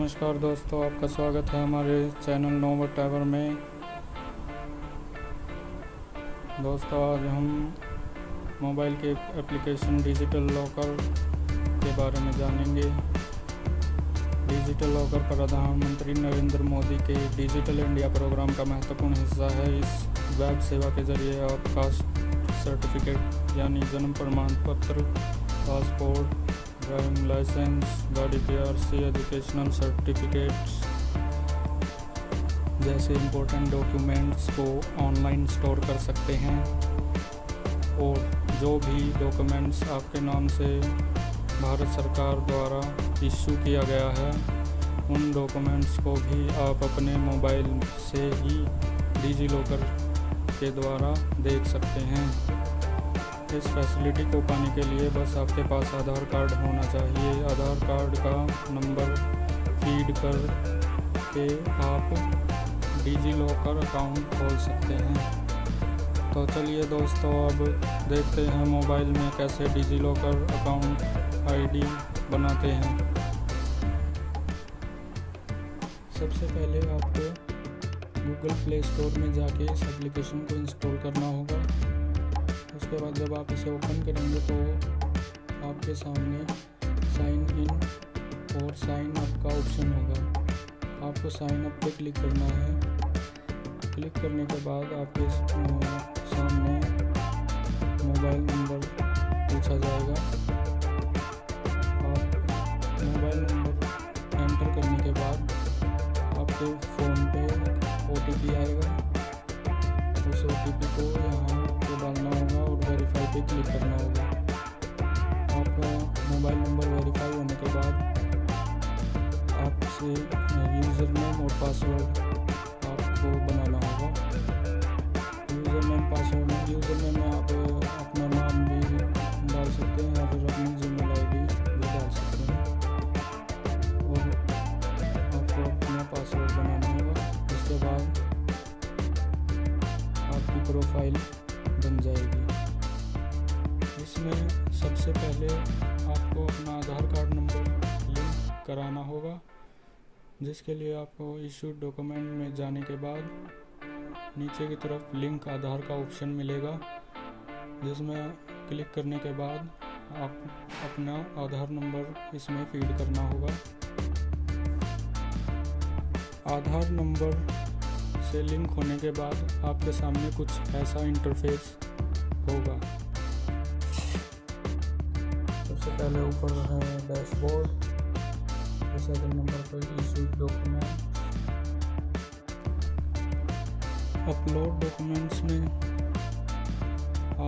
नमस्कार दोस्तों, आपका स्वागत है हमारे चैनल KnoWhatEver में। दोस्तों, आज हम मोबाइल के एप्लीकेशन डिजिटल लॉकर के बारे में जानेंगे। डिजिटल लॉकर प्रधानमंत्री नरेंद्र मोदी के डिजिटल इंडिया प्रोग्राम का महत्वपूर्ण हिस्सा है। इस वेब सेवा के जरिए आप कास्ट सर्टिफिकेट यानी जन्म प्रमाण पत्र, पासपोर्ट, ड्राइविंग लाइसेंस, गाड़ी की आरसी, एजुकेशनल सर्टिफिकेट्स जैसे इम्पोर्टेंट डॉक्यूमेंट्स को ऑनलाइन स्टोर कर सकते हैं। और जो भी डॉक्यूमेंट्स आपके नाम से भारत सरकार द्वारा इशू किया गया है, उन डॉक्यूमेंट्स को भी आप अपने मोबाइल से ही डिजिलॉकर के द्वारा देख सकते हैं। इस फैसिलिटी को पाने के लिए बस आपके पास आधार कार्ड होना चाहिए। आधार कार्ड का नंबर फीड कर के आप डिजिलॉकर अकाउंट खोल सकते हैं। तो चलिए दोस्तों, अब देखते हैं मोबाइल में कैसे डिजिलॉकर अकाउंट आईडी बनाते हैं। सबसे पहले आपको गूगल प्ले स्टोर में जाके इस एप्लीकेशन को इंस्टॉल करना होगा। उसके बाद जब आप इसे ओपन करेंगे तो आपके सामने साइन इन और साइन अप का ऑप्शन होगा। आपको साइन अप पे क्लिक करना है। क्लिक करने के बाद आपके सामने मोबाइल नंबर पूछा जाएगा। आप मोबाइल नंबर एंटर करने के बाद आपके फ़ोन पे OTP आएगा। उस OTP को यहाँ पे डालना होगा और वेरीफाई पे क्लिक करना होगा। आपका मोबाइल नंबर वेरीफाई होने के बाद आपसे यूज़र नेम और पासवर्ड आपको बनाना होगा। यूज़र नेम में आप अपना नाम भी डाल सकते हैं या फिर अपनी जीमेल आईडी भी डाल सकते हैं। और आपको अपना पासवर्ड बनाना होगा। उसके बाद आपकी प्रोफाइल बन जाएगी। इसमें सबसे पहले आपको अपना आधार कार्ड नंबर लिंक कराना होगा, जिसके लिए आपको इशूड डॉक्यूमेंट में जाने के बाद नीचे की तरफ लिंक आधार का ऑप्शन मिलेगा, जिसमें क्लिक करने के बाद आप अपना आधार नंबर इसमें फीड करना होगा। आधार नंबर से लिंक होने के बाद आपके सामने कुछ ऐसा इंटरफेस होगा। सबसे पहले ऊपर है डैशबोर्ड, सेकंड नंबर पर इशूड डॉक्यूमेंट। अपलोड डॉक्यूमेंट्स में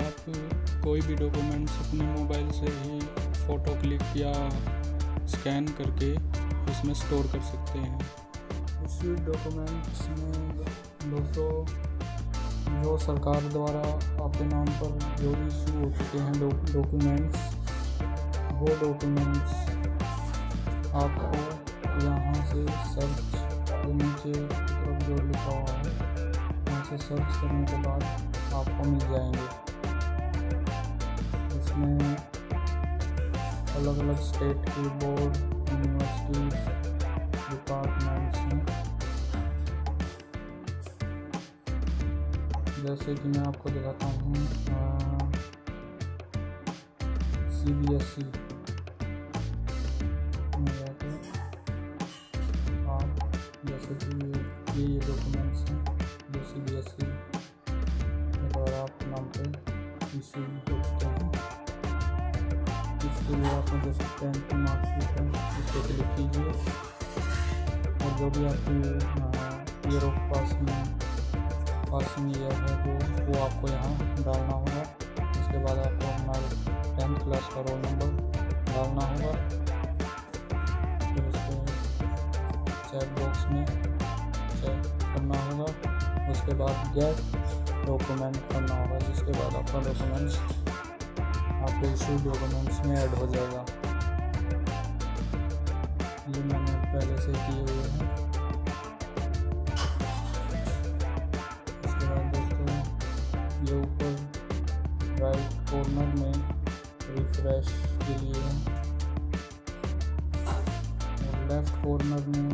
आप कोई भी डॉक्यूमेंट्स अपने मोबाइल से ही फ़ोटो क्लिक या स्कैन करके इसमें स्टोर कर सकते हैं। इशूड डॉक्यूमेंट्स में दोस्तों जो सरकार द्वारा आपके नाम पर जो इशू हो चुके हैं डॉक्यूमेंट्स, वो डॉक्यूमेंट्स आपको यहाँ से सर्च के नीचे तरफ जो लिखा हुआ है, यहाँ से सर्च करने के बाद आपको मिल जाएंगे। इसमें अलग अलग स्टेट की बोर्ड, यूनिवर्सिटीज, डिपार्टमेंट्स हैं। जैसे कि मैं आपको दिखाता हूँ CBSE में जाके आप जैसे कि ये डॉक्यूमेंट्स हैं जो CBSE के द्वारा आपके नाम पे इशू हो चुके हैं। इसके लिए आपको जैसे 10th की मार्कशीट है, इस पर क्लिक कीजिए और जो भी आपकी ईयर ऑफ पासिंग ईयर है वो आपको यहाँ डालना होगा। उसके बाद आपको अपना 10th क्लास का रोल नंबर डालना होगा। फिर उसको चेक बॉक्स में चेक करना होगा। उसके बाद गेट डॉक्यूमेंट करना होगा, जिसके बाद आपका डॉक्यूमेंट्स आपके इशू डॉक्यूमेंट्स में ऐड हो जाएगा। ये मैंने पहले से किए हुए हैं। ये ऊपर राइट कॉर्नर में रिफ्रेश के लिए और लेफ़्ट कॉर्नर में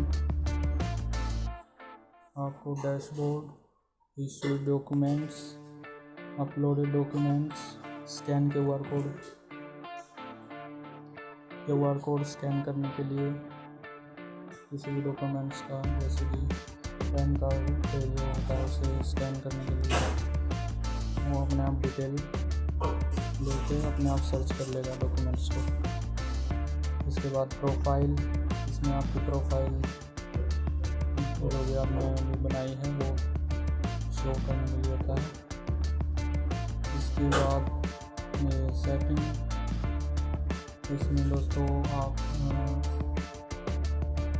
आपको dashboard, issued documents, uploaded documents, scan QR code scan करने के लिए किसी भी डॉक्यूमेंट्स का, जैसे कि पैन कार्ड पे जो होता है उसे स्कैन करने के लिए वो अपने आप डिटेल लेके अपने आप सर्च कर लेगा डॉक्यूमेंट्स को। इसके बाद प्रोफाइल, इसमें आपकी प्रोफाइल जो भी आपने बनाई है वो शो करने के लिए होता है। इसके बाद ये सेटिंग, इसमें दोस्तों आप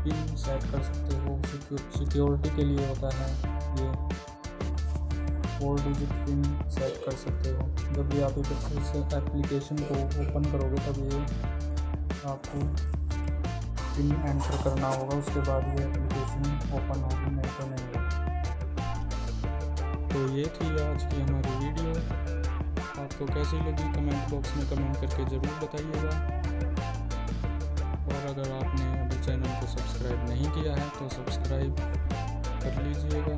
पिन सेट कर सकते हो, सिक्योरिटी के लिए होता है ये 4 डिजिट पिन सेट कर सकते हो। जब भी आप इस एप्लीकेशन को ओपन करोगे तब ये आपको पिन एंटर करना होगा, उसके बाद ये एप्लीकेशन ओपन होगी, नहीं तो नहीं होगी। तो ये थी आज की हमारी वीडियो। आपको कैसी लगी कमेंट बॉक्स में कमेंट करके ज़रूर बताइएगा। और अगर आपने अभी चैनल को सब्सक्राइब नहीं किया है तो सब्सक्राइब कर लीजिएगा।